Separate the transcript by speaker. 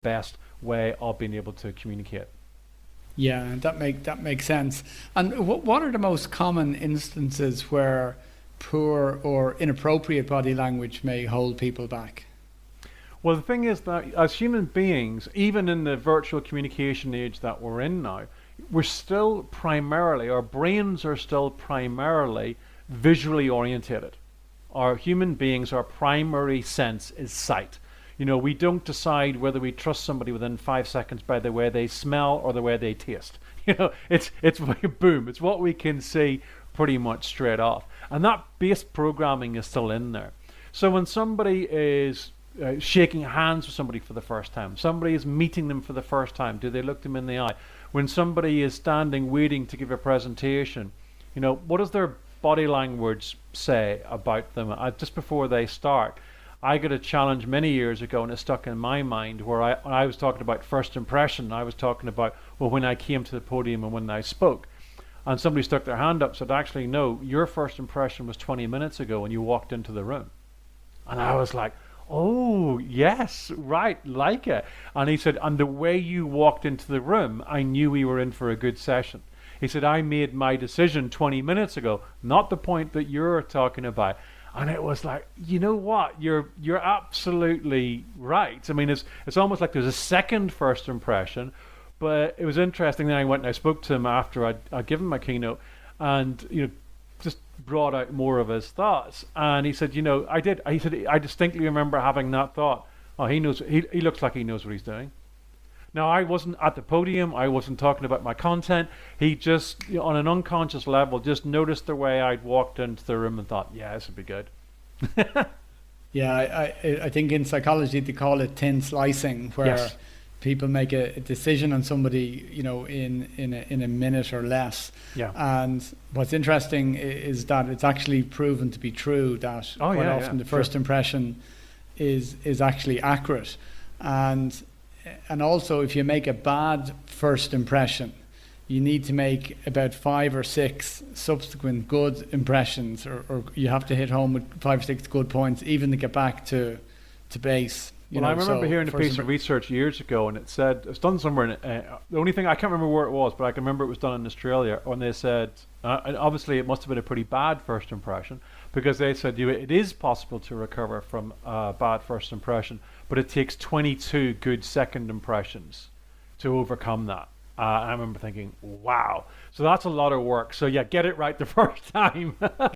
Speaker 1: best way of being able to communicate.
Speaker 2: Yeah, that makes sense. And what are the most common instances where poor or inappropriate body language may hold people back?
Speaker 1: Well, the thing is that as human beings, even in the virtual communication age that we're in now, we're still primarily, our brains are still primarily visually orientated. Our human beings, our primary sense is sight. We don't decide whether we trust somebody within 5 seconds by the way they smell or the way they taste. It's boom. It's what we can see pretty much straight off, and that base programming is still in there. So when somebody is shaking hands with somebody for the first time, somebody is meeting them for the first time, do they look them in the eye? When somebody is standing waiting to give a presentation, what does their body language say about them just before they start? I got a challenge many years ago, and it stuck in my mind, where I was talking about first impression. I was talking about, well, when I came to the podium and when I spoke. And somebody stuck their hand up and said, actually, no, your first impression was 20 minutes ago when you walked into the room. And I was like, oh, yes, right, like it. And he said, and the way you walked into the room, I knew we were in for a good session. He said, I made my decision 20 minutes ago, not the point that you're talking about. And it was like, you know what? You're absolutely right. I mean, it's almost like there's a second first impression. But it was interesting. Then I went and I spoke to him after I'd given my keynote, and just brought out more of his thoughts. And he said, I did. He said, I distinctly remember having that thought. Oh, he knows. He looks like he knows what he's doing. Now, I wasn't at the podium. I wasn't talking about my content. He just, on an unconscious level, just noticed the way I'd walked into the room and thought, yeah, this would be good.
Speaker 2: Yeah, I think in psychology they call it thin slicing, where
Speaker 1: Yes.
Speaker 2: people make a decision on somebody, in a minute or less.
Speaker 1: Yeah.
Speaker 2: And what's interesting is that it's actually proven to be true that
Speaker 1: Oh,
Speaker 2: quite
Speaker 1: yeah,
Speaker 2: often
Speaker 1: yeah,
Speaker 2: the first impression is actually accurate. And also, if you make a bad first impression, you need to make about 5 or 6 subsequent good impressions, or you have to hit home with 5 or 6 good points, even to get back to base.
Speaker 1: Well, I remember hearing a piece of research years ago, and it said, it's done somewhere in, the only thing, I can't remember where it was, but I can remember it was done in Australia, when they said, and obviously it must have been a pretty bad first impression, because they said, it is possible to recover from a bad first impression, but it takes 22 good second impressions to overcome that. I remember thinking, wow. So that's a lot of work. So yeah, get it right the first time.